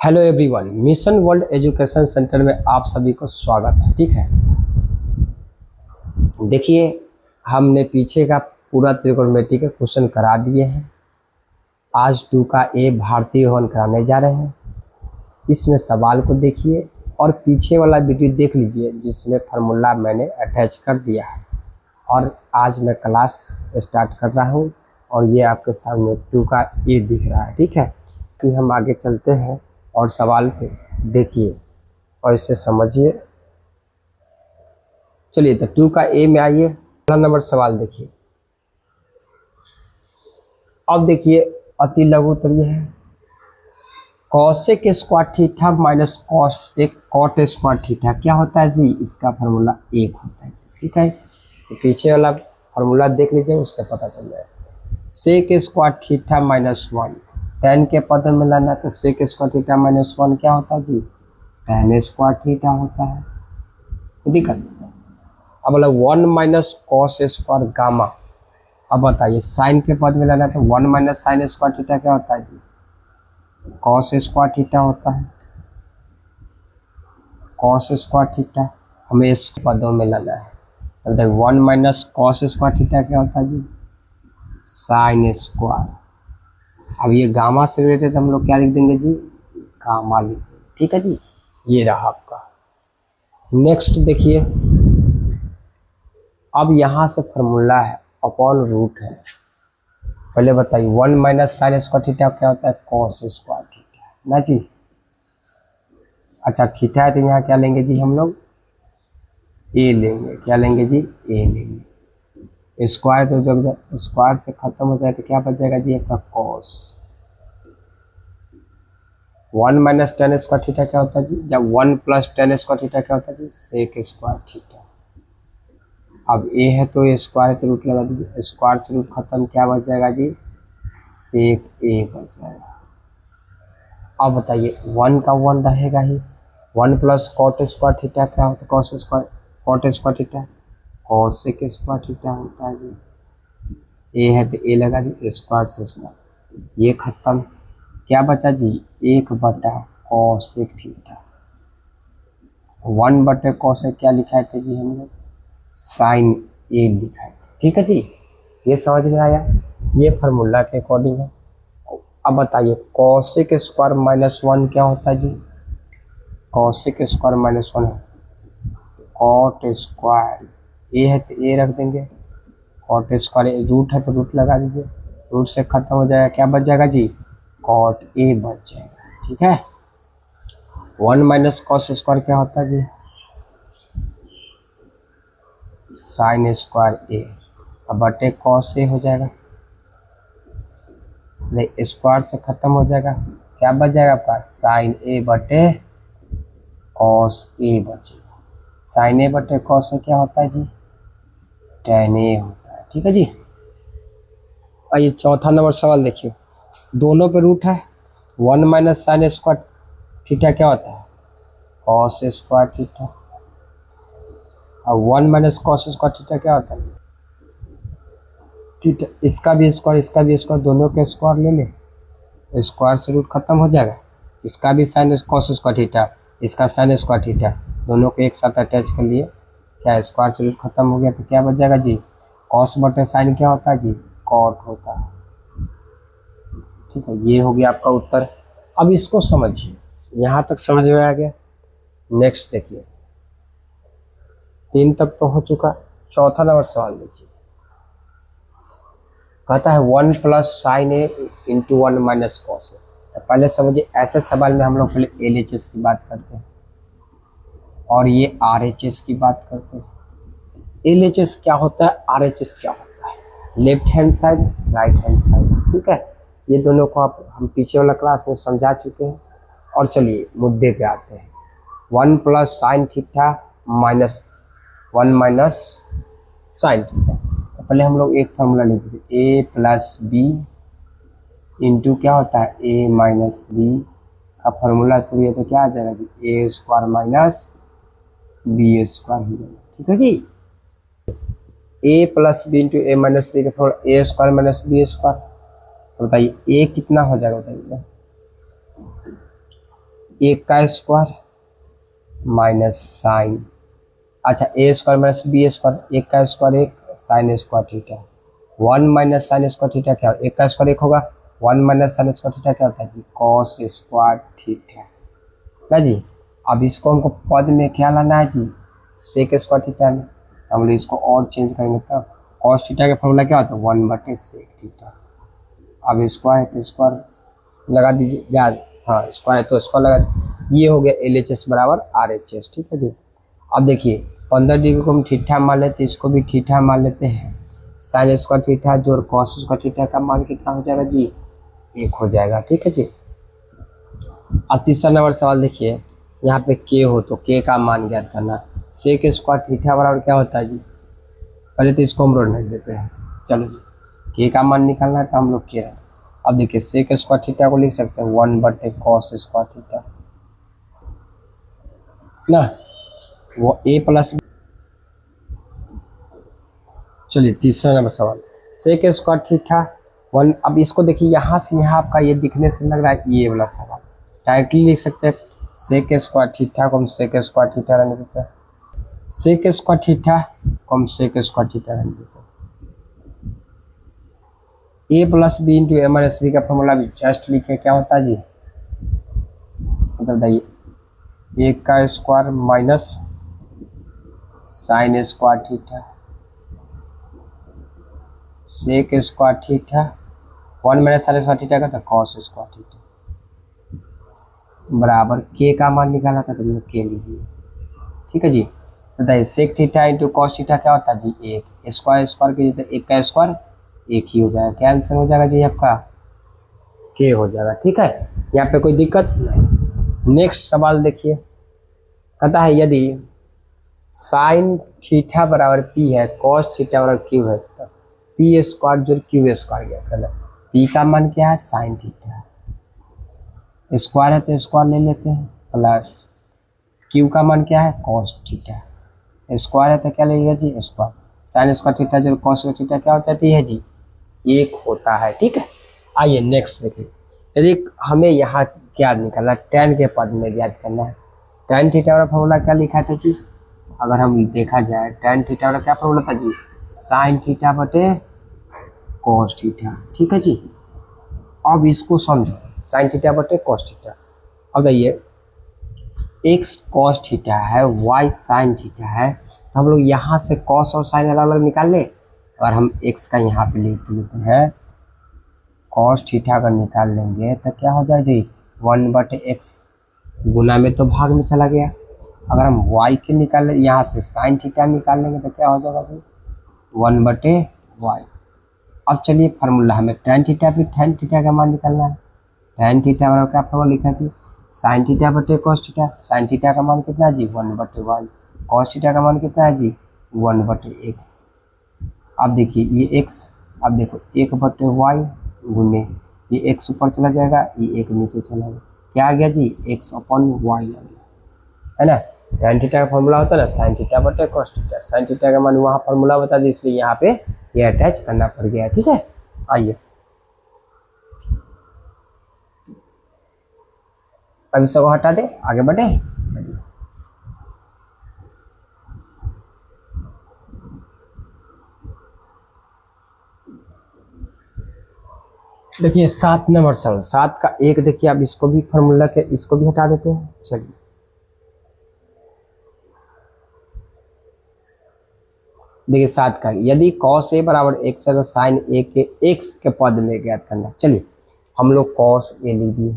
Hello everyone, mission world education centre में आप सभी को स्वागत है। ठीक है, देखिए हमने पीछे का पूरा त्रिकोणमिति के क्वेश्चन करा दिए हैं। आज 2 का ए भारतीय भवन कराने जा रहे हैं। इसमें सवाल को देखिए और पीछे वाला वीडियो देख लीजिए जिसमें फार्मूला मैंने अटैच कर दिया है। और आज मैं क्लास स्टार्ट कर रहा हूँ और ये आपके सामने 2 का ए दिख रहा है। ठीक है, कि हम आगे चलते हैं और सवाल पे देखिए और इसे समझिए। चलिए तो 2 का ए में आइए, पहला नंबर सवाल देखिए। अब देखिए अति लघु उत्तर ये है, cosec square theta minus cos एक कॉट स्क्वायर थीटा क्या होता है जी? इसका फार्मूला 1 होता है जी। ठीक है, तो पीछे वाला फार्मूला देख लीजिए, उससे पता चल जाएगा। Sec square theta minus 1 tan के पद में लाना तो सेक स्क्वायर थीटा माइनस 1 क्या होता है जी? tan स्क्वायर थीटा होता है। दिक्कत अब बोला 1 माइनस कॉस स्क्वायर गामा। अब बताइए साइन के पद में लाना तो 1 माइनस साइन स्क्वायर थीटा क्या होता है जी? कॉस स्क्वायर थीटा होता है। कॉस स्क्वायर थीटा हमें इस पदों में लाना है तो देखो 1 माइनस कॉस स्क्वायर थीटा क्या होता है जी? Sine square. अब ये गामा से रिलेटेड हम लोग क्या लिख देंगे जी? गामा लिख देंगे। ठीक है जी, ये रहा आपका। नेक्स्ट देखिए, अब यहाँ से फार्मूला है अपॉन रूट है। पहले बताइए 1 माइनस साइन स्क्वायर थीटा क्या होता है? कॉस स्क्वायर थीटा ना जी। अच्छा थीटा है तो यहाँ क्या लेंगे जी? हम लोग ए लेंगे। क्या लेंगे जी? ए लेंगे। स्क्वायर तो जब स्क्वायर से खत्म हो जाए तो क्या बच जाएगा जी? आपका cos. 1 minus ten square theta क्या होता है जी? जब 1 प्लस टेन स्क्वायर थीटा क्या होता है जी? सेक स्क्वायर थीटा। अब ए है तो ए स्क्वायर तो रूट लगा दीजिए, स्क्वायर से रूट खत्म क्या बच जाएगा जी? सेक ए बच जाएगा। अब बताइए 1 का 1 रहेगा ही। 1 प्लस कॉट स्क्वायर थीटा क्या होता है? Cos square cot square theta cosec square theta होता है जी। ए है तो ए लगा दी, स्क्वायर से स्क्वायर ये खत्म क्या बचा जी? 1 बटा कॉसेक थीटा। 1 बटे कॉसेक क्या लिखा थे जी? हम लोग साइन ए लिखा है। ठीक है जी, ये समझ में आया। ये फार्मूला के अकॉर्डिंग है। अब बताइए कॉसेक स्क्वायर माइनस 1 क्या होता है जी? Cosec square minus 1 cot square. A है तो ए रख देंगे, कॉट स्क्वायर रूट है तो रूट लगा दीजिए, रूट से खत्म हो जाएगा क्या बच जाएगा जी? कॉट ए बच जाएगा। ठीक है, 1 माइनस कॉस स्क्वायर क्या होता है जी? Sine square A. अब बटे कॉस ए हो जाएगा, स्क्वायर से खत्म हो जाएगा क्या बच जाएगा आपका? साइन ए बटे कॉस ए बचेगा। साइन ए बटे कॉस ए क्या होता है जी? tan ए होता है। ठीक है जी, आइए चौथा नंबर सवाल देखिए। दोनों पे रूट है। 1 माइनस साइन स्क्वायर थीटा क्या होता है? Cos square theta. और 1 माइनस कॉस स्क्वायर थीटा क्या होता है जी? थीटा। इसका भी स्क्वायर दोनों के स्क्वायर ले ले, स्क्वायर से रूट खत्म हो जाएगा। इसका भी साइन कॉस स्क्वायर थीटा, इसका साइन स्क्वायर थीटा, दोनों को एक साथ अटैच कर लिए, क्या स्क्वायर से रूट खत्म हो गया तो क्या बच जाएगा जी? कॉस बटे साइन क्या होता है जी? कॉट होता है। ठीक है, ये हो गया आपका उत्तर। अब इसको समझिए, यहाँ तक समझ में आ गया। नेक्स्ट देखिए, 3 तक तो हो चुका। चौथा नंबर सवाल देखिए, कहता है 1 plus sign A into 1 minus cos A. तो पहले समझिए, ऐसे सवाल में हम लोग पहले LHS की बात करते हैं और ये RHS की बात करते हैं। LHS क्या होता है, RHS क्या होता है? Left hand side, right hand side. ठीक है, ये दोनों को आप हम पीछे वाला क्लास में समझा चुके हैं। और चलिए मुद्दे पे आते हैं। 1 plus sign theta minus 1 minus sine theta. तो पहले हम लोग एक फार्मूला लिख देते, ए प्लस बी इंटू क्या होता है? ए माइनस बी का फार्मूला तो ये तो क्या आ जाएगा जी? ए स्क्वायर माइनस बी स्क्वायर हो जाएगा। ठीक है जी, ए plus B into A minus B का फार्मूला ए स्क्वायर माइनस बी स्क्वायर। तो बताइए ए कितना हो जाएगा? बताइए एक का स्क्वायर माइनस साइन, अच्छा ए स्क्वायर माइनस बी स्क्वायर, एक का स्क्वायर एक sign square theta, one minus sine square theta क्या, एक का स्क्वायर एक होगा, one minus sine square theta क्या होता है जी, कॉस स्क्वायर थीटा ना जी। अब इसको हमको पद में क्या लाना है जी, सेक स्क्वायर थीटा में, तो हम लोग इसको और चेंज करेंगे तब कॉस थीटा का फॉर्मूला क्या होता है, वन बटे सेक थीटा। अब स्क्वायर है तो स्क्वायर लगा दीजिए जा, हाँ स्क्वायर है तो स्क्वायर लगा, ये हो गया एल एच एस बराबर आर एच एस, ठीक है जी। अब देखिए 15 डिग्री को हम थीटा मान लेते हैं, इसको भी थीटा मान लेते हैं, साइन स्क्वायर थीटा जोड़ कॉस स्क्वायर थीटा का मान कितना हो जाएगा जी, एक हो जाएगा, ठीक है जी। अब तीसरा नंबर सवाल देखिए, यहाँ पे के हो तो के का मान ज्ञात करना, सेक स्क्वायर थीटा बराबर क्या होता है जी, पहले तो इसको हम रोड नहीं देते हैं, चलो जी के का मान निकालना है तो हम लोग के रखें। अब देखिए सेक स्क्वायर थीटा को लिख सकते हैं वन बटे कॉस स्क्वायर थीटा ना, वो ए प्लस, चलिए तीसरा नंबर सवाल, सेक स्क्वायर थीटा वन, अब इसको देखिए यहाँ से यहाँ आपका ये दिखने से लग रहा है ये वाला सवाल, डायरेक्टली लिख सकते हैं सेक स्क्वायर थीटा को हम सेक स्क्वायर थीटा रहने देते हैं, सेक स्क्वायर थीटा को हम सेक स्क्वायर थीटा रहने देते हैं, A plus B into A minus B का फॉर्मूला भी जस्ट लिखे क्या होता है जी, मतलब बताइए एक का square minus sine square theta sec square theta, one minus sine square theta का था कॉस स्क्वायर थीटा बराबर के का मान निकाला था तो हमने के लिख दिया, ठीक है जी। बताइए sec theta into cos theta क्या होता है जी, एक स्क्वायर स्क्वायर के जितना एक का स्क्वायर एक ही हो जाएगा, क्या आंसर हो जाएगा जी आपका, के हो जाएगा, ठीक है। यहाँ पे कोई दिक्कत नहीं। नेक्स्ट सवाल देखिए, कहता है यदि साइन थीटा बराबर पी है, कॉस थीटा बराबर क्यू है, तो पी स्क्वायर जोड़ क्यू स्क्वायर ज्ञात करना, पी का मान क्या है साइन थीटा, स्क्वायर है तो स्क्वायर ले लेते हैं, प्लस क्यू का मान क्या है कॉस थीटा, स्क्वायर है तो क्या लगेगा जी स्क्वायर, साइन स्क्वायर थीटा जो कॉस थीटा क्या हो जाती है जी, एक होता है, ठीक है। आइए नेक्स्ट देखिए, यदि हमें यहाँ क्या निकालना, tan के पद में ज्ञात करना है, tan थीटा वाला फॉर्मूला क्या लिखा था जी, अगर हम देखा जाए tan थीटा वाला क्या फॉर्मूला था जी, साइन थीटा बटे कॉस थीटा, ठीक है जी। अब इसको समझो, साइन थीटा बटे कॉस थीटा, अब देखिए एक्स कॉस थीटा है, वाई साइन थीटा है, तो हम लोग यहाँ से कॉस और साइन अलग अलग निकाल लें, और हम एक्स का यहाँ पे लिख लेते हैं, कॉस थीटा अगर निकाल लेंगे तो क्या हो जाए जी, वन बटे एक्स, गुना में तो भाग में चला गया, अगर हम वाई के निकाल लें यहाँ से साइन थीटा निकाल लेंगे तो क्या हो जाएगा जी, वन बटे वाई। अब चलिए फार्मूला हमें tan थीटा भी tan थीटा का मान निकालना है, tan थीटा बराबर क्या फॉर्मूला लिखा थी, साइन थीटा बटे कॉस थीटा, साइन थीटा का मान कितना है जी वन बटे वाई, कॉस थीटा का मान कितना है जी वन बटे एक्स। अब देखिए ये एक्स, अब देखो एक बटे वाई गुने ये एक्स ऊपर चला जाएगा, ये एक नीचे चला गया, क्या आ गया जी एक्स अपॉन वाई आ गया, है ना। tan थीटा का फॉर्मूला होता है ना साइन थीटा बटे कॉस थीटा, साइन थीटा का मान वहाँ फॉर्मूला बता दी इसलिए यहाँ पे ये अटैच करना पड़ गया, ठीक है। आइए अब इसको हटा दे, आगे बढ़े, देखिए 7 नंबर सवाल, 7 का एक देखिए, अब इसको भी फॉर्मूला के इसको भी हटा देते हैं, चलिए देखिए 7 का, यदि कॉस ए बराबर एक्स है तो साइन ए के एक्स के पद में ज्ञात करना, चलिए हम लोग कॉस ए लिख दिए,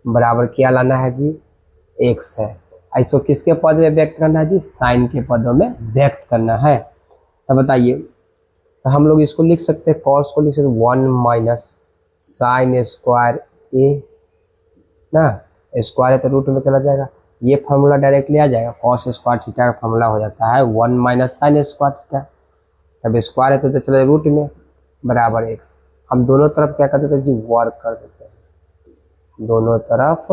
बराबर क्या लाना है जी एक्स है, इसको किसके पद में व्यक्त करना है जी, साइन के पदों में व्यक्त करना है, तो बताइए, तो हम लोग इसको लिख सकते हैं, कॉस को लिख सकते हैं वन माइनस साइन स्क्वायर ए ना, स्क्वायर है तो रूट में चला जाएगा, ये फार्मूला डायरेक्टली आ जाएगा, कॉस स्क्वायर थीटा का फार्मूला हो जाता है one minus sine square theta, तब स्क्वायर है तो चले रूट में बराबर एक्स, हम दोनों तरफ क्या कर देते हैं जी वर्क कर देते हैं, दोनों तरफ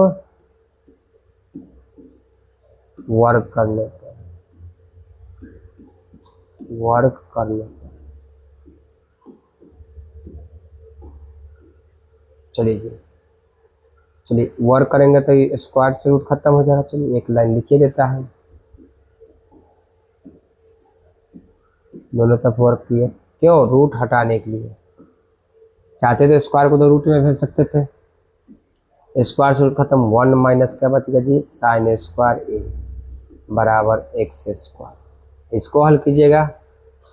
वर्क कर लेते हैं, वर्क कर लेते हैं, चलिए जी चलिए वर्क करेंगे तो ये स्क्वायर से रूट खत्म हो जाएगा। चलिए एक लाइन लिखिए देता है, दोनों तरफ वर्क किए, क्यों? रूट हटाने के लिए। चाहते तो स्क्वायर को तो रूट में भेज सकते थे, स्क्वायर से रूट खत्म, 1 माइनस क्या बच गया जी, साइन स्क्वायर ए बराबर एक्स स्क्वायर। इसको हल कीजिएगा,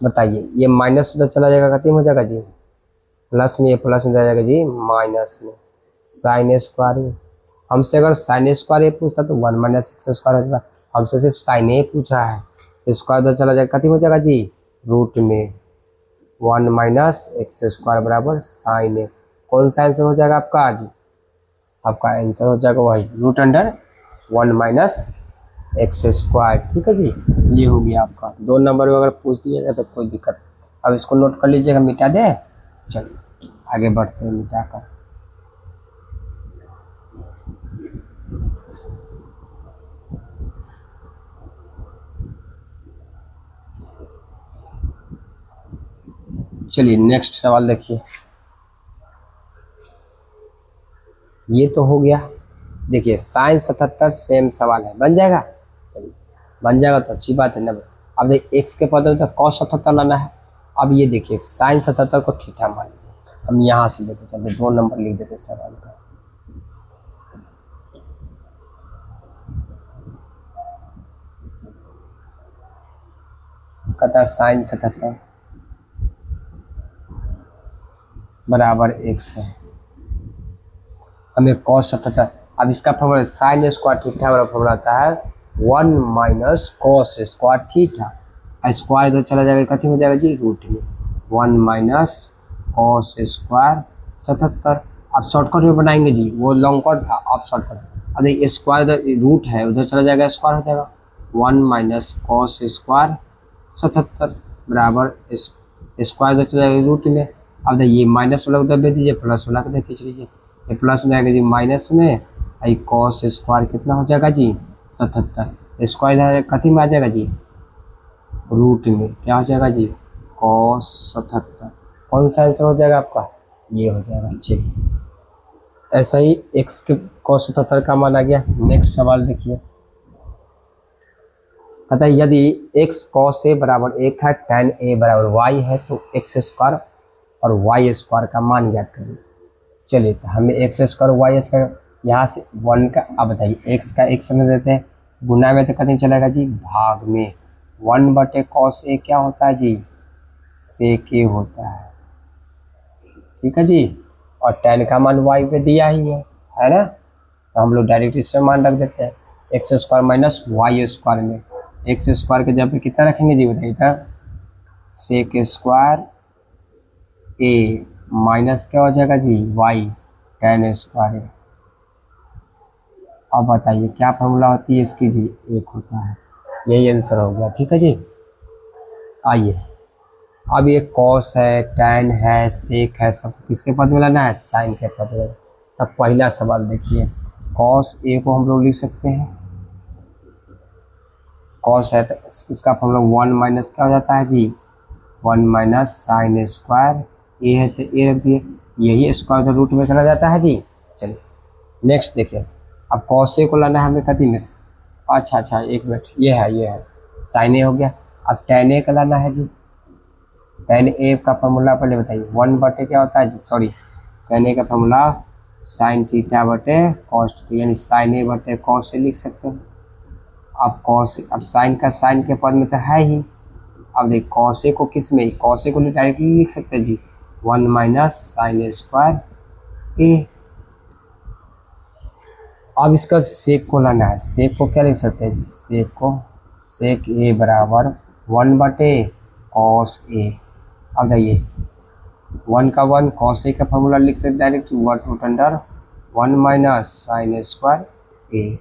बताइए ये माइनस उधर चला जाएगा, खत्म हो जाएगा जी, प्लस में, ये प्लस में जाएगा जी माइनस में, साइन स्क्वायर ए। हमसे अगर साइन स्क्वायर ए पूछता तो 1 माइनस एक्स स्क्वायर हो जाता, हमसे सिर्फ साइन ए पूछा है, स्क्वायर उधर चला जाएगा, खत्म हो जाएगा जी रूट में 1 माइनस एक्स स्क्वायर बराबर साइन ए। कौन सा आंसर हो जाएगा आपका जी? आपका आंसर हो जाएगा वही root under 1 minus x square. ठीक है जी, ये हो गया आपका। 2 नंबर में अगर पूछ दिएगा तो कोई दिक्कत। अब इसको नोट कर लीजिएगा, मिटा दे। चलिए आगे बढ़ते हैं मिटा कर। चलिए नेक्स्ट सवाल देखिए, ये तो हो गया। देखिए साइन 77 सेम सवाल है, बन जाएगा। चलिए बन जाएगा तो अच्छी बात है ना। अब देखिए एक्स के पद में तो कॉस 77 लाना है। अब ये देखिए साइन 77 को थीटा मान लीजिए, हम यहाँ से लेके चलते, 2 नंबर लिख देते सवाल का। कहता है साइन 77 बराबर एक्स है, हमें कॉस 77। अब इसका फॉर्मूला साइन स्क्वायर थीटा वाला फॉर्मूला आता है 1 minus cos square theta, square इधर चला जाएगा, कथी हो जाएगा जी रूट में 1 माइनस कॉस स्क्वायर 77। अब शॉर्टकट में बनाएंगे जी, वो लॉन्ग कट था, अब शॉर्टकट। अब देखिए स्क्वायर इधर रूट है, उधर चला जाएगा, स्क्वायर हो जाएगा 1 माइनस कॉस स्क्वायर 77 बराबर स्क्वायर इधर चला जाएगा रूट में। अब देखिए माइनस वाला उधर भेज दीजिए, प्लस वाला को खींच लीजिए, ये प्लस में आएगा जी माइनस में, आई कॉस स्क्वायर कितना हो जाएगा जी 77, स्क्वायर कथी में आ जाएगा जी रूट में, क्या हो जाएगा जी कॉस 77। कौन सा आंसर हो जाएगा आपका? ये हो जाएगा। चलिए ऐसा ही एक्स के कॉस 77 का मान आ गया। नेक्स्ट सवाल देखिए, कहता है यदि एक्स कॉस ए बराबर 1 है, tan ए बराबर y है, तो एक्स स्क्वायर और वाई स्क्वायर का मान ज्ञात करिए। चलिए तो हमें एक्स स्क्वायर वाई स्क्वायर यहाँ से 1 का, अब बताइए एक्स का एक्स में देते हैं, गुना में तो कदम चलेगा जी भाग में, 1 बटे कॉस ए क्या होता है जी सेक ए होता है। ठीक है जी, और tan का मान y पे दिया ही है ना, तो हम लोग डायरेक्ट इसमें मान रख देते हैं, x square minus y square में एक्स स्क्वायर के जगह पे कितना रखेंगे जी बताइए, तो सेक स्क्वायर ए माइनस क्या हो जाएगा जी वाई tan स्क्वायर ए। अब बताइए क्या फॉर्मूला होती है इसकी जी, 1 होता है। यही आंसर हो गया। ठीक है जी, आइए अब ये कॉस है, tan है, सेक है, सब किसके पद में लाना है, साइन के पद में। तब पहला सवाल देखिए, कॉस ए को हम लोग लिख सकते हैं, कॉस है तो इसका फॉर्मूला 1 माइनस क्या हो जाता है जी 1 माइनस साइन स्क्वायर ए है तो ए रख दिए, यही स्क्वायर तो रूट में चला जाता है जी। चलिए नेक्स्ट देखिए, अब कॉस ए को लाना है हमें कति में, अच्छा एक मिनट, ये है साइन ए हो गया। अब tan ए का लाना है जी, tan ए का फॉर्मूला पहले बताइए, 1 बटे क्या होता है जी, सॉरी tan ए का फॉर्मूला साइन थीटा बटे कॉस थीटा, यानी साइन ए बटे कॉस ए लिख सकते हैं। अब कॉस, अब साइन का साइन के पद में तो है ही, अब देख कॉस ए को किस में, कॉस ए को डायरेक्टली लिख सकते हैं जी 1 माइनस साइन स्क्वायर ए। अब इसका सेक को लाना है, सेक को क्या लिख सकते हैं जी, सेक को, सेक ए बराबर 1 बटे कॉस ए। अब देखिए 1 का 1 कॉस ए का फॉर्मूला लिख सकते direct, root under 1 minus sine square A.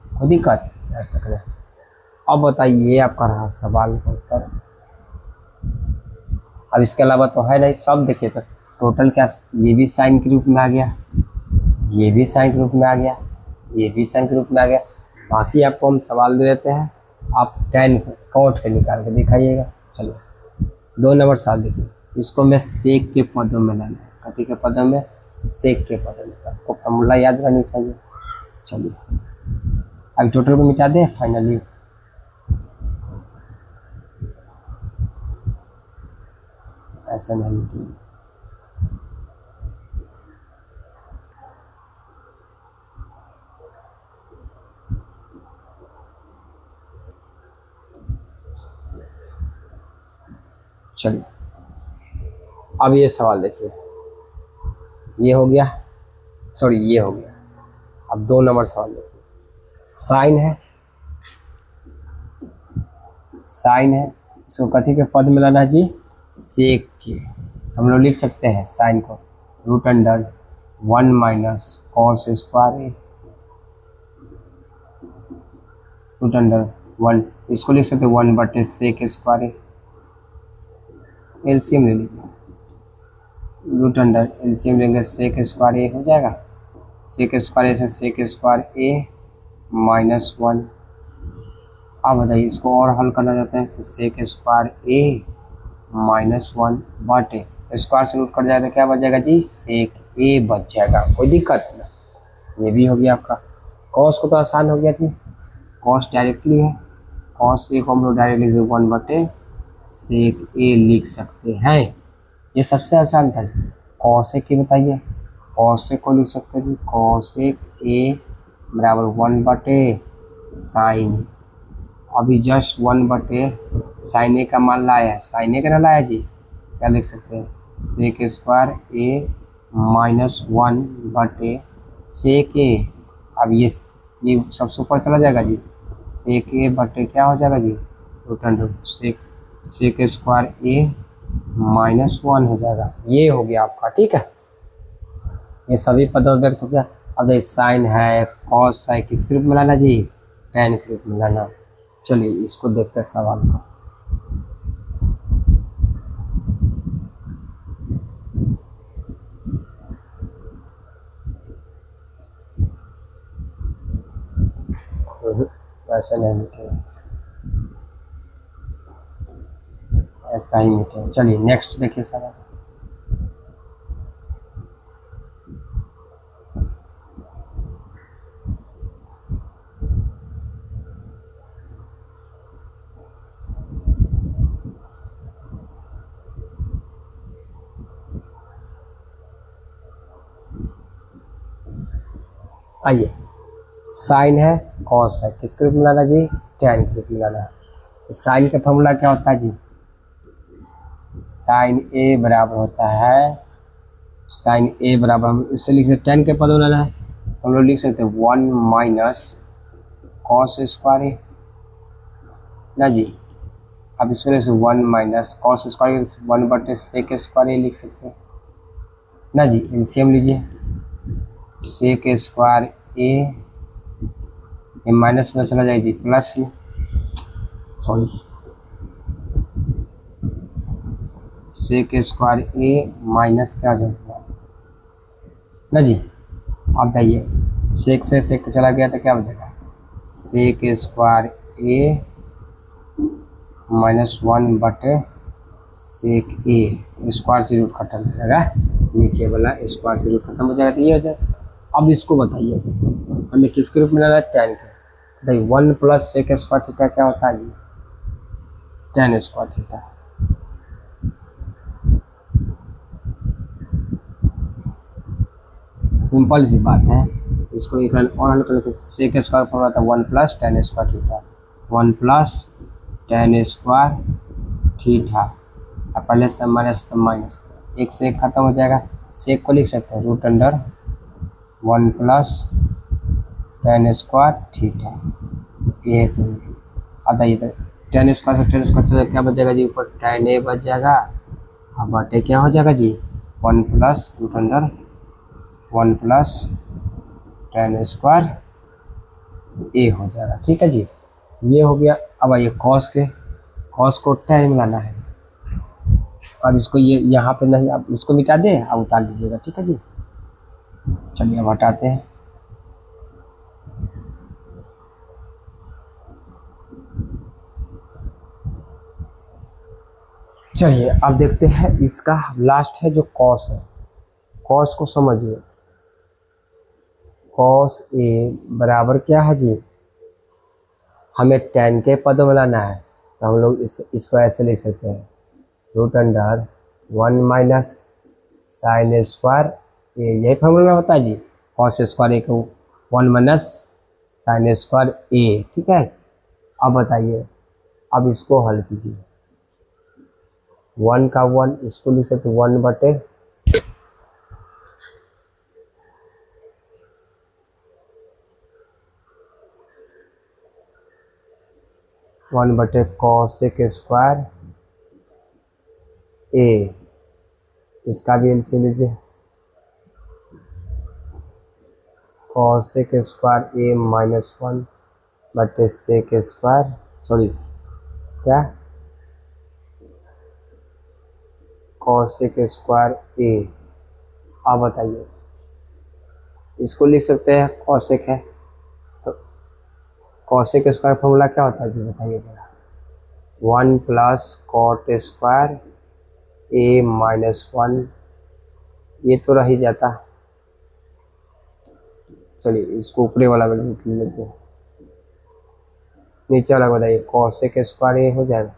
कोई दिक्कत? अब बताइए आपका रहा सवाल का उत्तर। अब इसके अलावा तो है नहीं, सब देखिए तो टोटल क्या, ये भी साइन के रूप में आ गया, ये भी साइन के रूप में आ गया, ये भी साइन के रूप में आ गया। बाकी आपको हम सवाल दे देते हैं, आप tan को काट के निकाल के दिखाइएगा। चलो 2 नंबर सवाल देखिए, इसको मैं सेक के पदों में लाना है, कथी के पदों में, सेक के पद में, तो आपको फॉर्मूला याद रहनी चाहिए। चलिए अब टोटल को मिटा दें फाइनली। ऐसा नहीं मिटेगी, चलिए अब ये सवाल देखिए, ये हो गया, सॉरी ये हो गया। अब 2 नंबर सवाल देखिए, साइन है, साइन है, इसको कथी के पद में लाना है जी, सेक के। हम लोग लिख सकते हैं साइन को root under 1 minus cos square A, root under 1, इसको लिख सकते हैं 1 बटे सेक स्क्वायर ए। एलसीएम ले लीजिए, रूट अंडर एलसीएम लेंगे सेक स्क्वायर ए हो जाएगा, सेक स्क्वायर ए से सेक स्क्वायर ए माइनस 1। अब बताइए इसको और हल करना चाहते हैं तो सेक स्क्वायर ए माइनस 1 बटे स्क्वायर से रूट कट जाएगा तो क्या बच जाएगा जी, सेक ए बच जाएगा, कोई दिक्कत नहीं। ये भी हो गया आपका। कॉस को तो आसान हो गया जी, कॉस डायरेक्टली है, कॉस ए को हम लोग डायरेक्टली 1 बटे सेक ए लिख सकते हैं, ये सबसे आसान था जी। कॉसेक ए बताइए, कॉसेक को लिख सकते हैं जी, कॉसेक ए बराबर 1 बटे साइन, अभी जस्ट 1 बटे साइन ए का मान लाया है, साइन ए का ना लाया जी, क्या लिख सकते हैं सेक स्क्वायर ए माइनस 1 बटे सेक ए। अब ये सबसे ऊपर चला जाएगा जी, सेक ए बटे क्या हो जाएगा जी, root under sec square A minus 1 हो जाएगा। ये हो गया आपका, ठीक है, ये सभी पदों में व्यक्त हो गया। अब देखिए साइन है, कॉस है, किसके रूप में लाना जी, टैन के रूप में लाना। चलिए इसको देखते हैं सवाल को। ऐसा नहीं मिटेगा, ऐसा ही मिटेगा। चलिए नेक्स्ट देखिए सवाल। आइए, साइन है, कॉस है, किसके रूप में लाना जी, टैन के रूप में लाना है। तो साइन का फॉर्मूला क्या होता है जी, साइन ए बराबर होता है, साइन ए बराबर हम इससे लिख सकते टैन के पद में लाना है तो हम लोग लिख सकते हैं 1 माइनस कॉस स्क्वायर ए ना जी। अब इस वजह से 1 माइनस कॉस स्क्वायर 1 बटे सेक स्क्वायर ए लिख सकते हैं ना जी। एलसीएम लीजिए, सेक स्क्वायर ए, ये माइनस में चला जाए जी प्लस में, sorry sec square A minus क्या हो जाएगा ना जी। अब बताइए सेक से सेक चला गया तो क्या हो जाएगा, सेक स्क्वायर ए माइनस 1 बटे सेक ए, स्क्वायर से रूट खत्म हो जाएगा, नीचे वाला स्क्वायर से रूट खत्म हो जाएगा तो ये हो जाएगा। अब इसको बताइए हमें किसके रूप में लाना है, टैन के। देखिए 1 प्लस सेक स्क्वायर थीटा क्या होता है जी, टैन स्क्वायर थीटा। सिंपल सी बात है, इसको एक और हल करके सेक स्क्वायर फॉर्मूला था 1 plus tan square theta, 1 plus tan square theta. अब पहले से माइनस तो माइनस, एक से एक खत्म हो जाएगा, सेक को लिख सकते हैं root under 1 plus tan square theta, ये तो आता ये टैन स्क्वायर से टैन स्क्वायर क्या बचेगा जी, ऊपर टैन ए बच जाएगा, अब बटे क्या हो जाएगा जी 1 plus root under 1 plus tan square A हो जाएगा, ठीक है जी। ये हो गया। अब आइए कॉस को टैन में लाना है जी। अब इसको ये यहाँ पे नहीं, अब इसको मिटा दें, अब उतार लीजिएगा, ठीक है जी। चलिए अब हटाते हैं। चलिए अब देखते हैं इसका लास्ट है जो कॉस है, कॉस को समझिए, कॉस ए बराबर क्या है जी, हमें टेन के पद में लाना है, तो हम लोग इसको ऐसे लिख सकते हैं, root under 1 minus sine square A, यही फॉर्मूला होता है जी, कॉस स्क्वायर ए को 1 माइनस साइन स्क्वायर ए, ठीक है। अब बताइए, अब इसको हल कीजिए, 1 का 1 इसको लिख सकते 1 बटे 1 बटे कॉसेक स्क्वायर ए, इसका भी एलसीएम लीजिए, कॉसेक स्क्वायर ए माइनस 1 बटे सेक स्क्वायर, सॉरी क्या, कॉसेक स्क्वायर ए। आप बताइए, इसको लिख सकते हैं कॉसेक है, तो कॉसेक स्क्वायर फॉर्मूला क्या होता है जी बताइए जरा, 1 plus cot square A minus 1, ये तो रह ही जाता। चलिए इसको ऊपरी वाला लिख लेते हैं, नीचे वाला बताइए, कॉसेक स्क्वायर ए हो जाएगा।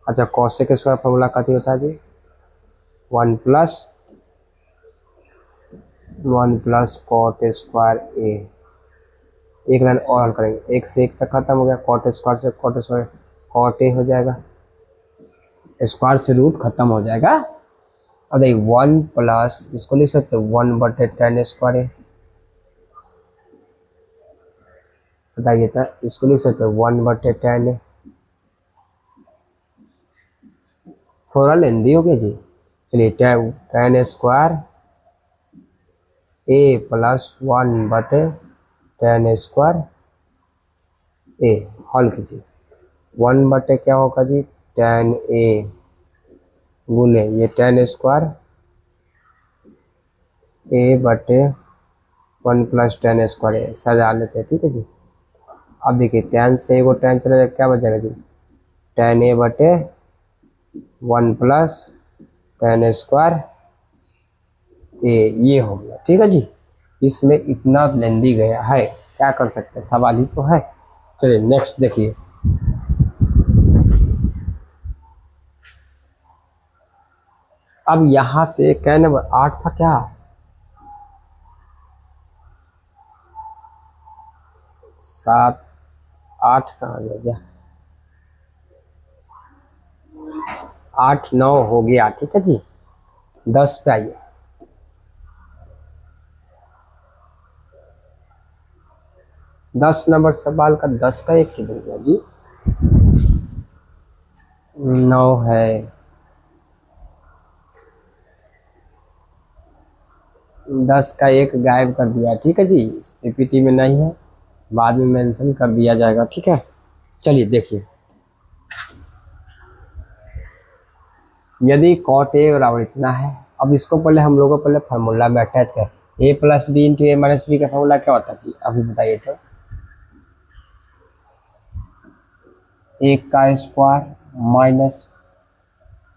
अच्छा, कॉसेक स्क्वायर फॉर्मूला कथी होता है जी, 1 प्लस कॉट स्क्वायर ए। एक लाइन और हल करेंगे, एक से एक तक खत्म हो गया, कॉट स्क्वायर से कॉट स्क्वायर, कॉट ए हो जाएगा, स्क्वायर से रूट खत्म हो जाएगा। अब देखिए 1 प्लस, इसको लिख सकते हैं 1 बटे टेन स्क्वायर ए, बताइए तो, इसको लिख सकते हैं 1 बटे टेन ए, थोड़ा लेंदी हो गया जी। चलिए टेन स्क्वायर ए प्लस 1 बटे टेन स्क्वायर ए, हल कीजिए, 1 बटे क्या होगा जी, टेन ए गुने ये टेन स्क्वायर ए बटे 1 प्लस टेन स्क्वायर ए, सजा लेते हैं, ठीक है जी। अब देखिए टेन से एगो टेन चला जाएगा, क्या बचेगा जी, टेन ए बटे 1 प्लस टेन स्क्वायर ए, ये हो गया, ठीक है जी। इसमें इतना लेंदी गया है, क्या कर सकते हैं, सवाल ही तो है। चलिए नेक्स्ट देखिए, अब यहां से क्या नंबर 8 था क्या, 7 8 कहाँ गया जा, 8 9 हो गया, ठीक है जी। 10 पे आइए, 10 नंबर सवाल का 10 का 1 किधर गया जी, 9 है, 10 का 1 गायब कर दिया, ठीक है जी, इस पीपीटी में नहीं है, बाद में मेंशन कर दिया जाएगा, ठीक है। चलिए देखिए, यदि कॉट ए बराबर इतना है, अब इसको पहले हम लोगों को पहले फार्मूला में अटैच कर, ए plus B into A minus B का फार्मूला क्या होता है जी, अभी बताइए तो, 1 का square minus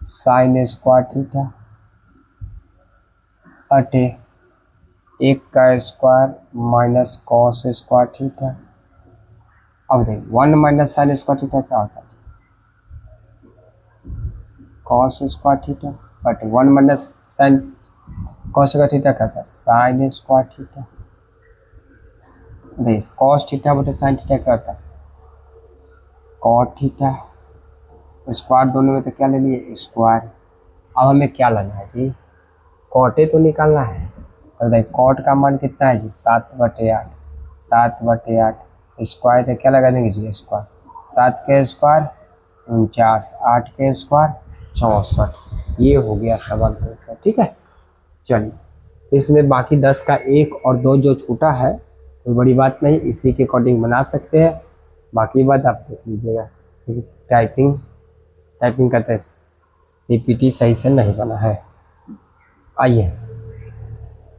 sine square theta अटे 1 का square minus cos square theta. अब देखिए 1 माइनस साइन स्क्वायर थीटा क्या होता है, cos square theta, but 1 minus sine cos square theta क्या होता है, साइन स्क्वायर थीटा। देखिए कॉस थीटा बटे साइन थीटा क्या होता है, कॉट थीटा, स्क्वायर दोनों में तो क्या ले लिए, स्क्वायर। अब हमें क्या लेना है जी, कॉटे तो निकालना है, तो देखिए कॉट का मान कितना है जी, 7/8, 7/8 स्क्वायर तो क्या लगा देंगे जी, स्क्वायर, 7 के स्क्वायर 49, 8 के स्क्वायर 64, ये हो गया सवाल का उत्तर, ठीक है। चलिए इसमें बाकी 10 का 1 और 2 जो छूटा है कोई बड़ी बात नहीं, इसी के अकॉर्डिंग बना सकते हैं, बाकी बात आप देख लीजिएगा। टाइपिंग करते हैं, पीपीटी सही से नहीं बना है। आइए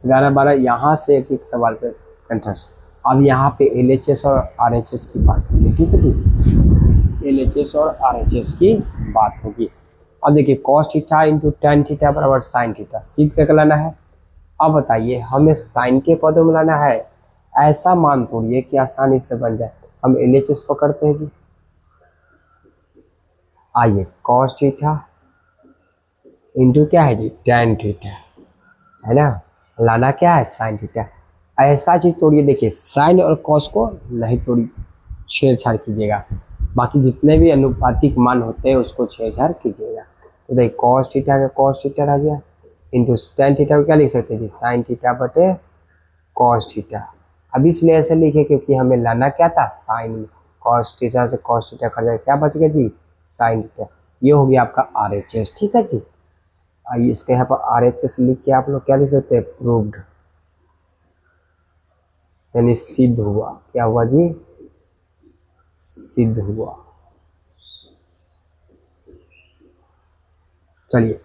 11-12 यहाँ से एक एक सवाल पे कंटेस्ट। अब यहाँ पे LHS और RHS की बात होगी, ठीक है जी, LHS और RHS की बात होगी। अब देखिए cos theta into tan theta बराबर sin थीटा, सीध क्या लाना है, अब बताइए हमें साइन के पदों में लाना है, ऐसा मान तोड़िए कि आसानी से बन जाए। हम LHS पकड़ते हैं जी। आइए कॉस थीटा इंटू क्या है जी tan थीटा, है ना, लाना क्या है साइन थीटा। ऐसा चीज तोड़िए, देखिए साइन और कॉस को नहीं तोड़ी छेड़छाड़ कीजिएगा, बाकी जितने भी अनुपातिक मान होते हैं उसको छेड़छाड़ कीजिएगा। तो देखिए कॉस थीटा का कॉस थीटा रह गया इंटू tan थीटा को क्या लिख सकते हैं जी साइन थीटा बटे कॉस थीटा। अब इसलिए ऐसे लिखे क्योंकि हमें लाना क्या था साइन में, कॉस थीटा से कॉस थीटा कट जाएगा, क्या बच गया जी साइन थीटा। ये हो गया आपका RHS। ठीक है जी। आइए इसके यहाँ पर RHS लिख के आप लोग क्या लिख सकते हैं प्रूव्ड, यानी सिद्ध हुआ। क्या हुआ जी सिद्ध हुआ। चलिए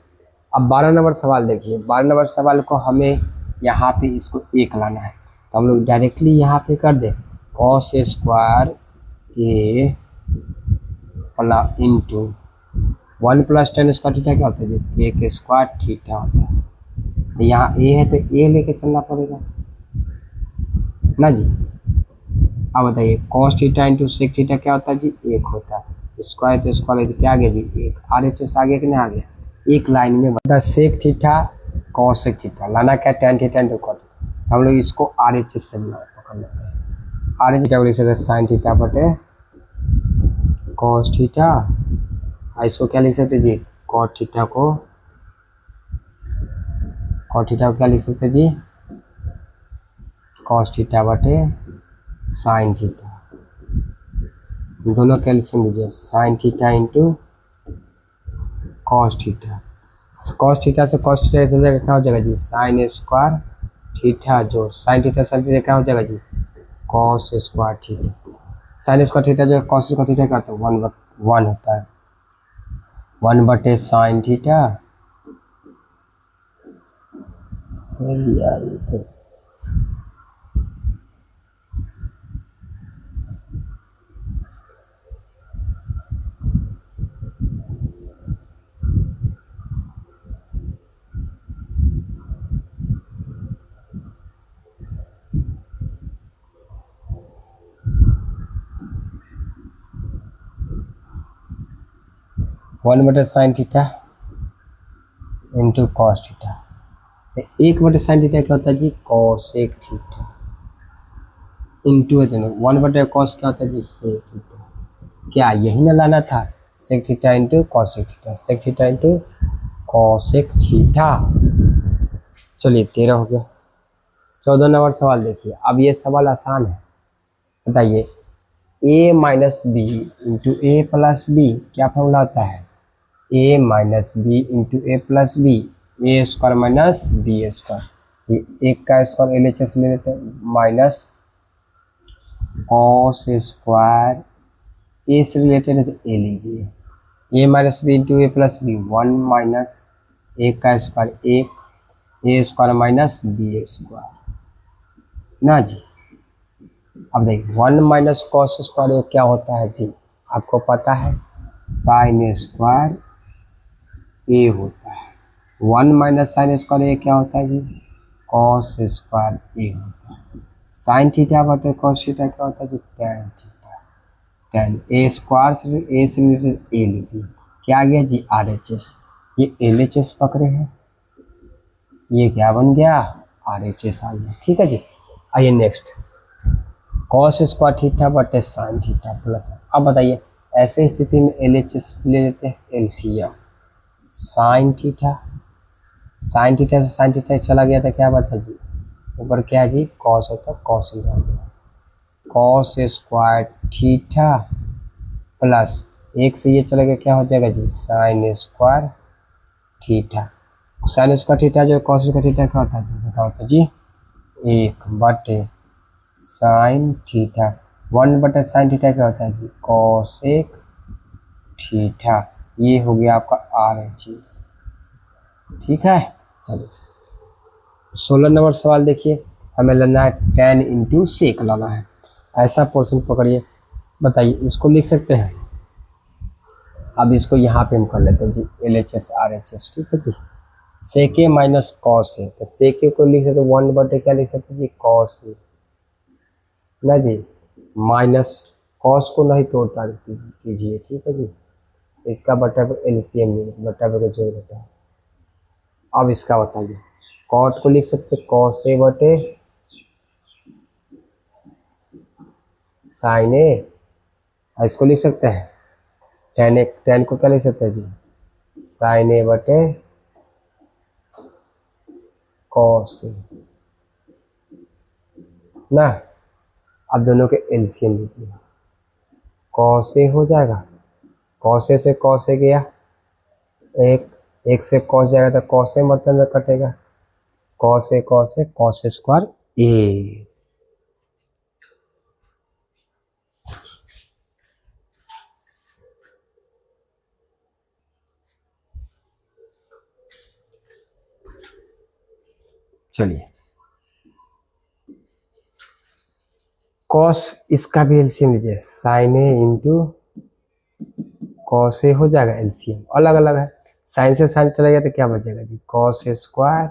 अब 12 नंबर सवाल देखिए। 12 नंबर सवाल को हमें यहाँ पे इसको एक लाना है, तो हम लोग डायरेक्टली यहाँ पे कर दे cos square A plus into 1 plus tan square theta क्या होता है जी सेक स्क्वायर थीटा होता है। तो यहाँ ए है तो ए लेके चलना पड़ेगा ना जी। अब बताइए cos theta into sec theta क्या होता है जी एक होता है, स्क्वायर तो स्क्वायर क्या आ गया जी एक, RHS आ गया कि नहीं आ गया। एक लाइन में बता sec theta cos sec theta, लाना क्या tan theta into cos theta. हम लोग इसको RHS से पकड़ लेते हैं। RHS थीटा को लिख सकते हैं साइन थीटा बटे कॉस थीटा, इसको क्या लिख सकते जी कॉट थीटा को क्या लिख सकते जी कॉस थीटा बटे साइन थीटा। दोनों कैल्शियम लीजिए sine theta into cos theta. Cos theta से कॉस थीटा चल जाएगा क्या हो जाएगा जी साइन स्क्वायर थीटा जो साइन थीटा क्या हो जाएगा जी cos square theta. Sine square theta जो कॉस स्क्वायर थीटा का तो 1 होता है 1 बटे साइन थीटा। यार तो 1 बटे sine theta into cos theta. 1 बटे साइन थीटा क्या होता है जी कॉसेक थीटा इंटू है दोनों 1 बटे कॉस क्या होता है जी सेक थीटा। क्या यही ना लाना था sec theta into cosec theta, sec theta into cosec theta. चलिए 13 हो गया। 14 नंबर सवाल देखिए। अब ये सवाल आसान है, बताइए a minus B into A plus B क्या फॉर्मूला होता है a minus B into A plus B A square minus B square. ये एक का स्क्वायर LHS ले लेते हैं माइनस कॉस स्क्वायर ए से रिलेटेड है तो ए लीजिए a minus B into A plus B 1 minus एक का स्क्वायर एक A square minus B square ना जी। अब देखिए 1 माइनस कॉस स्क्वायर क्या होता है जी आपको पता है साइन स्क्वायर ए होता है। 1 माइनस साइन स्क्वायर ए क्या होता है जी कॉस स्क्वायर ए होता है। साइन थीटा बटे कॉस थीटा क्या होता है जी tan थीटा। tan ए स्क्वायर से ए से रिलेटेड ए लीजिए क्या आ गया जी RHS। ये LHS पकड़े हैं, ये क्या बन गया RHS आ गया। ठीक है जी। आइए नेक्स्ट कॉस स्क्वायर थीटा बटे साइन थीटा प्लस। अब बताइए ऐसे स्थिति में LHS ले लेते हैं LCM साइन थीटा से साइन थीटा चला गया था क्या बचा जी ऊपर क्या है जी कॉस होता है कॉस ही रह गया कॉस स्क्वायर थीटा प्लस एक से ये चला गया क्या हो जाएगा जी sine square theta. Sine square theta जो कॉस स्क्वायर थीटा क्या होता है जी बताओ तो जी 1 बटे साइन थीटा 1 बटे साइन थीटा क्या होता है जी कॉसेक थीटा। ये हो गया आपका RHS। ठीक है। चलिए 16 नंबर सवाल देखिए। हमें लेना है tan इंटू सेक लाना है, ऐसा पोर्शन पकड़िए। बताइए इसको लिख सकते हैं। अब इसको यहाँ पे हम कर लेते हैं जी LHS RHS। ठीक है जी। सेक ए माइनस कॉस ए, तो सेक ए को लिख सकते 1/, क्या लिख सकते जी, कॉस ए ना जी, माइनस कॉस को नहीं तोड़ता कीजिए, ठीक है जी। इसका बटा एलसीएम बटा को जोड़ देता है। अब इसका बताइए, कॉट को लिख सकते कॉस ए बटे साइन ए, इसको लिख सकते हैं टेन को क्या लिख सकते हैं जी, साइन ए बटे कॉस ए ना। अब दोनों के एलसीएम लीजिए, कॉस ए हो जाएगा, कॉस ए से कॉस ए गया, एक से कॉस जाएगा तो कॉस ए मतलब में कटेगा, कॉस ए कॉस स्क्वायर ए। चलिए कॉस, इसका भी एलसीएम लीजिए, sign A into cos A हो जाएगा, एलसीएम अलग अलग है, साइन से साइन चला गया तो क्या बचेगा जी, cos square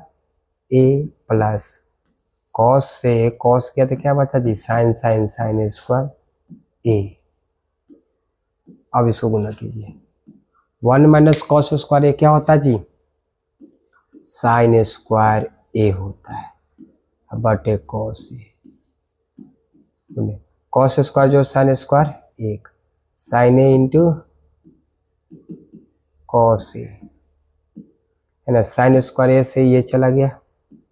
A plus cos से कॉस किया तो क्या बचा जी, साइन स्क्वायर ए। अब इसको गुना कीजिए, 1 माइनस कॉस स्क्वायर ए क्या होता है जी, साइन स्क्वायर ए होता है बटे कॉस ए, कॉस स्क्वायर जो साइन स्क्वायर एक, sign A into cos A है ना, साइन स्क्वायर ए से ये चला गया,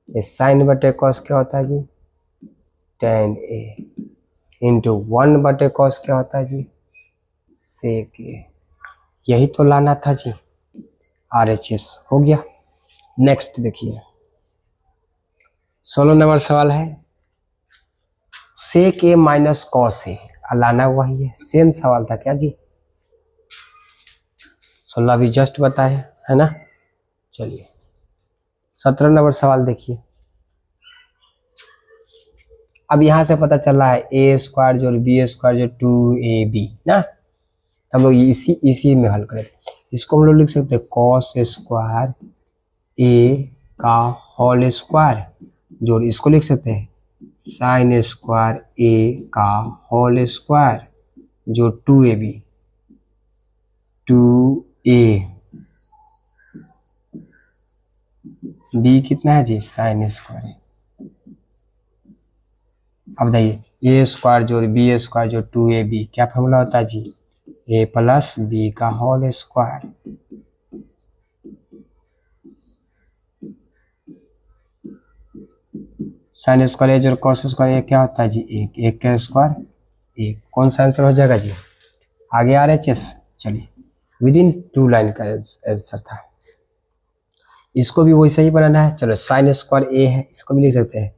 ये साइन बटे कॉस क्या होता है जी, टेन ए इंटू 1/, कॉस क्या होता है जी, सेक ए। यही तो लाना था जी, RHS हो गया। नेक्स्ट देखिए 16 नंबर सवाल है, सेक ए माइनस कॉस ए, लाना वही है, सेम सवाल था क्या जी, 16 भी जस्ट बताए है ना। चलिए 17 नंबर सवाल देखिए, अब यहाँ से पता चल रहा है ए स्क्वायर जो बी स्क्वायर जो 2ab ना, तो हम लोग इसी में हल करें, इसको हम लोग लिख सकते हैं कॉस स्क्वायर ए का होल स्क्वायर जोड़, इसको लिख सकते हैं साइन स्क्वायर ए का होल स्क्वायर जो 2ab 2a बी कितना है जी, साइन स्क्वायर है। अब बताइए ए स्क्वायर जोड़ बी स्क्वायर जो 2ab, क्या फॉर्मूला होता है जी, ए प्लस बी का होल स्क्वायर। साइन स्क्वायर ए जोड़ कॉस स्क्वायर ए क्या होता है जी, एक का स्क्वायर एक, कौन सा आंसर हो जाएगा जी, आगे RHS। चलिए विद इन 2 लाइन का आंसर था, इसको भी वैसे ही बनाना है। चलो साइन स्क्वायर ए है, इसको भी लिख सकते हैं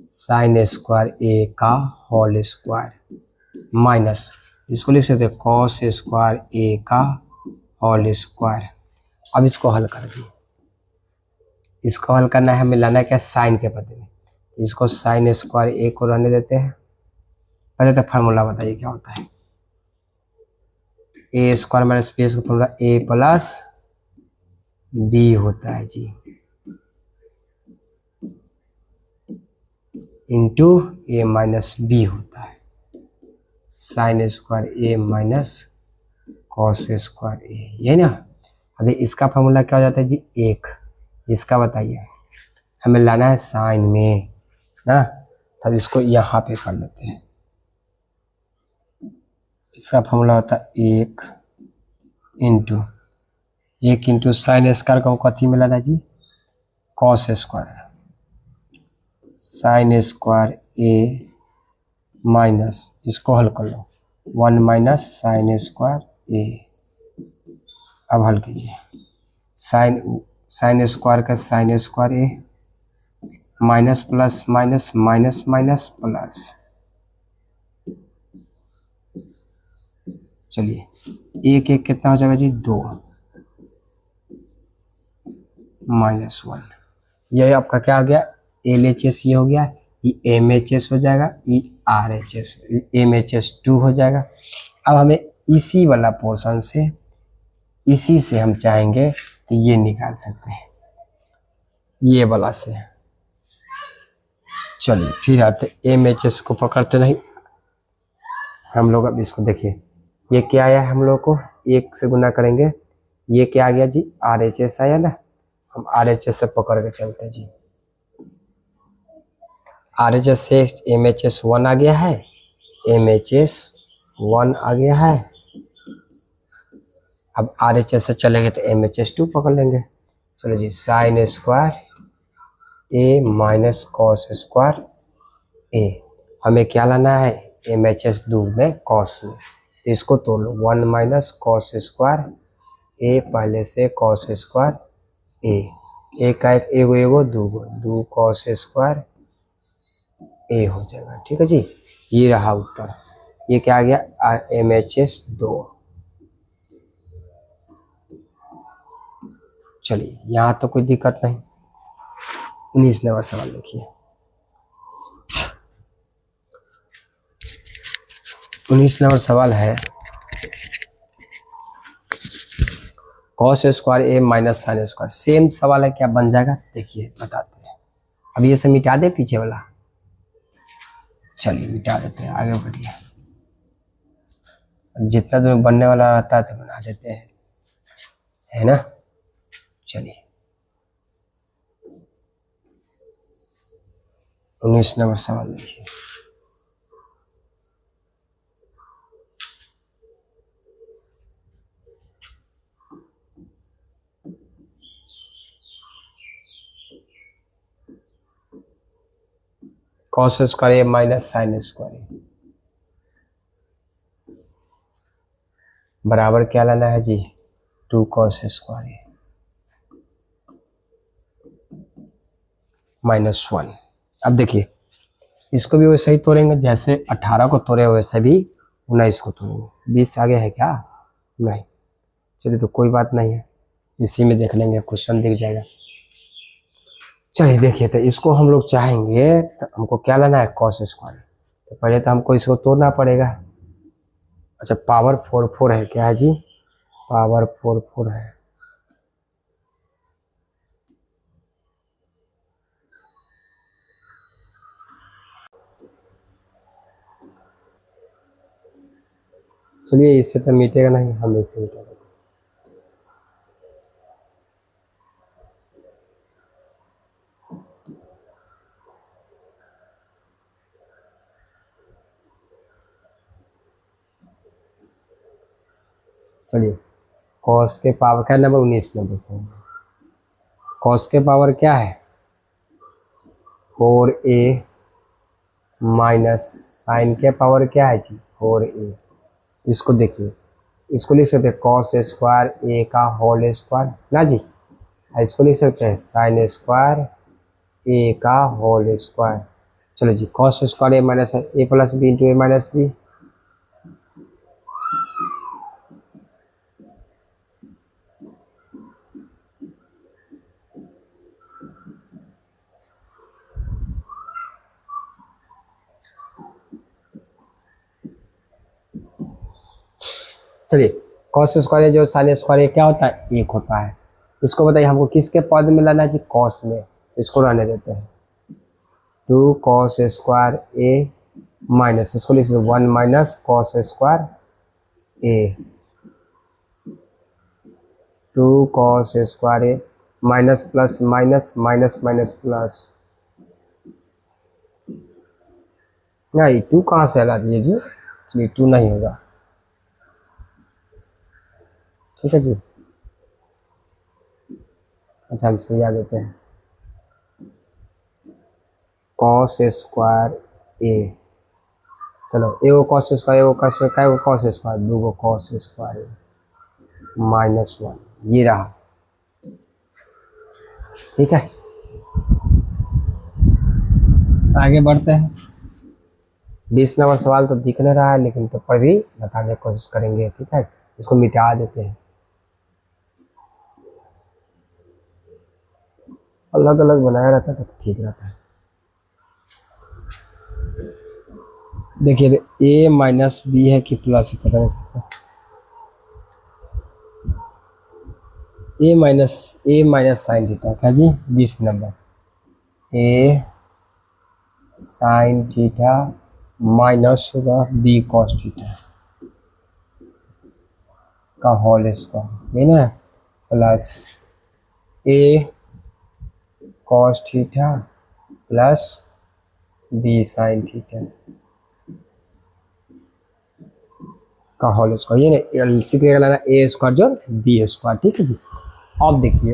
साइन स्क्वायर ए का होल स्क्वायर माइनस, इसको लिख सकते हैं कॉस स्क्वायर ए का होल स्क्वायर। अब इसको हल कर जी, इसको हल करना है हमें, लाना क्या साइन के बदले में, इसको साइन स्क्वायर ए को रहने देते हैं, पहले तो फार्मूला बताइए क्या होता है, ए स्क्वायर माइनस बी का फॉर्मूला ए प्लस बी होता है जी, इंटू ए माइनस बी होता है, sign square A minus cos square A, यही ना। अरे इसका फॉर्मूला क्या हो जाता है जी, एक, इसका बताइए, हमें लाना है साइन में ना, तब इसको यहाँ पे कर लेते हैं, इसका फॉर्मूला होता है एक इंटू साइन स्क्वायर को कथी में लाना जी, cos square, sine square A minus, इसको हल कर लो 1 माइनस साइन स्क्वायर ए। अब हल कीजिए, साइन स्क्वायर का sine square A minus plus minus minus minus plus, चलिए एक एक कितना हो जाएगा जी, 2 माइनस 1, यह आपका क्या आ गया, LHS ये हो गया, ये MHS हो जाएगा, ये RHS MHS 2 हो जाएगा। अब हमें इसी वाला पोर्शन से, इसी से हम चाहेंगे तो ये निकाल सकते हैं, ये वाला से। चलिए फिर आते एम एच एस को पकड़ते नहीं हम लोग। अब इसको देखिए, ये क्या आया हम लोग को, एक से गुना करेंगे, ये क्या आ गया जी, आर एच एस आया ना। हम आर एच एस से पकड़ के चलते जी। आर एच एस से एम एच एस 1 आ गया है, एम एच एस 1 आ गया है। अब आर एच एस से चलेंगे तो एम एच एस 2 पकड़ लेंगे। चलो जी, sine square A minus cos square ए। हमें क्या लाना है, एम एच एस 2 में कॉस में, तो इसको तोड़ लो, 1 माइनस कॉस स्क्वायर ए, पहले से कॉस स्क्वायर ए, एक का एक एगो एगो दूगो, 2 कॉस स्क्वायर ए हो जाएगा। ठीक है जी, ये रहा उत्तर। ये क्या आ गया, एम एच एस 2। चलिए यहाँ तो कोई दिक्कत नहीं। 19 नंबर सवाल देखिए, 19 नंबर सवाल है, cos square A minus sine square. Same सवाल है, क्या बन जाएगा देखिए बताते हैं। अब ये सब मिटा दे पीछे वाला, चलिए मिटा देते हैं, आगे बढ़िए। जितना जो बनने वाला रहता है तो बना देते हैं, है ना। चलिए 19 नंबर सवाल देखिए, cos square A minus sine square ए बराबर क्या लाना है जी, 2 कॉस स्क्वायर ए माइनस 1। अब देखिए इसको भी वैसे ही तोड़ेंगे, जैसे 18 को तोड़े वैसे भी 19 को तोड़ेंगे। 20 आगे है क्या, नहीं। चलिए तो कोई बात नहीं है, इसी में देख लेंगे, क्वेश्चन दिख जाएगा। चलिए देखिए, तो इसको हम लोग चाहेंगे तो हमको क्या लाना है, कॉस स्क्वायर। तो पहले तो हमको इसको तोड़ना पड़ेगा। अच्छा, पावर 4 है क्या है जी, पावर 4 है। चलिए इससे तो मिटेगा नहीं, हम इससे मिटा देते हैं। चलिए कॉस के पावर क्या नंबर, 19 नंबर से। कॉस के पावर क्या है, 4a माइनस साइन के पावर क्या है जी, 4a। इसको देखिए, इसको लिख सकते हैं कॉस स्क्वायर ए का होल स्क्वायर ना जी। इसको लिख सकते हैं साइन स्क्वायर ए का होल स्क्वायर। चलो जी, cos square A minus A plus B into A minus B. चलिए कॉस स्क्वायर जो साइन स्क्वायर क्या होता है, 1 होता है। इसको बताइए हमको किसके पद में लाना है जी, कॉस में। इसको रहने देते हैं, 2 कॉस स्क्वायर ए माइनस, इसको लिख सकते 1 minus cos square A, 2 cos square A minus plus minus minus minus plus. नहीं 2 कहाँ से हटा दिए जी, चलिए 2 नहीं होगा। ठीक है जी, अच्छा हम समझा देते हैं, कॉस स्क्वायर ए, चलो एगो कॉस स्क्वायर एगो कॉस स्क्वायर एगो cos square, 2 cos square A minus 1, ये रहा। ठीक है, आगे बढ़ते हैं। 20 नंबर सवाल तो दिख नहीं रहा है, लेकिन तो पर भी बताने की कोशिश करेंगे। ठीक है, इसको मिटा देते हैं, अलग अलग बनाया रहता है तो ठीक रहता है। देखिए ए माइनस बी है कि प्लस, पता नहीं। ए माइनस साइन थीटा, क्या जी 20 number A sine theta minus होगा बी कॉस थीटा का होल स्क्वायर, है ना, plus A cos theta plus B sine theta का होल स्क्वायर, ये ना इसी तरीके लाना ए स्क्वायर जो बी स्क्वायर, ठीक है जी। अब देखिए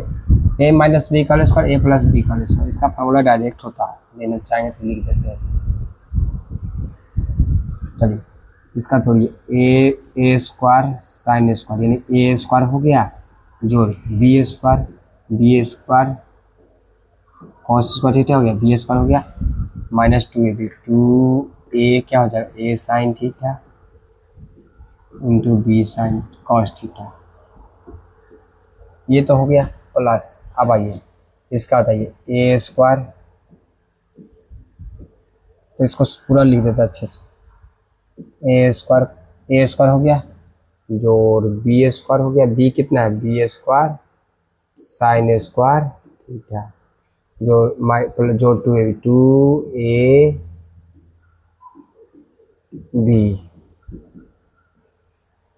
ए माइनस बी का whole square A plus B का होल स्क्वायर, इसका फॉर्मूला डायरेक्ट होता है, लेना चाहेंगे तो लिख देते हैं जी। चलिए इसका थोड़ी ए स्क्वायर साइन स्क्वायर यानी ए स्क्वायर हो गया जोड़ B square cos square theta हो गया, बी स्क्वायर हो गया माइनस 2ab, 2a क्या हो जाएगा A sine theta into B sine cos theta, ये तो हो गया प्लस। अब आइए इसका बताइए ए स्क्वायर, तो इसको पूरा लिख देता अच्छे से, ए स्क्वायर हो गया जोड़ बी स्क्वायर हो गया, बी कितना है B square sine square theta जो 2a बी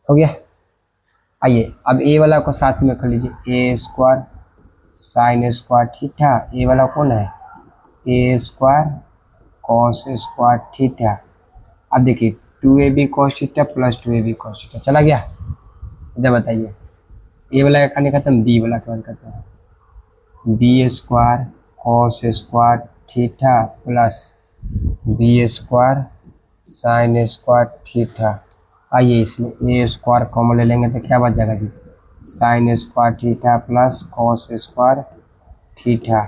हो गया। आइए अब ए वाला को साथ में कर लीजिए ए स्क्वायर साइन स्क्वायर थीटा, ए वाला कौन है ए स्क्वायर कॉस स्क्वायर थीटा। अब देखिए 2ab cos theta plus 2ab cos theta चला गया, इधर बताइए ए वाला का नहीं खत्म बी वाला का करते हैं, B square cos square theta plus B square sine square theta. आइए इसमें ए स्क्वायर कॉमन ले लेंगे तो क्या बच जाएगा जी sine square theta plus cos square theta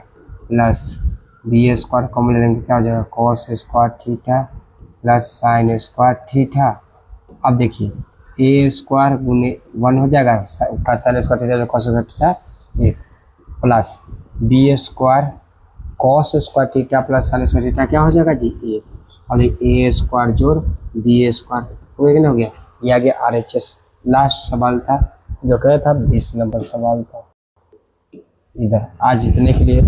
plus B square common ले लेंगे क्या हो जाएगा cos square theta plus sine square theta. अब देखिए ए स्क्वायर गुने 1 हो जाएगा का sine square theta cos square theta 1 plus B square cos square theta plus sine square theta क्या हो जाएगा जी 1, और ए स्क्वायर जोड़ बी स्क्वायर हो गया। ये आ गया RHS। लास्ट सवाल था जो कह था 20 नंबर सवाल था। इधर आज इतने के लिए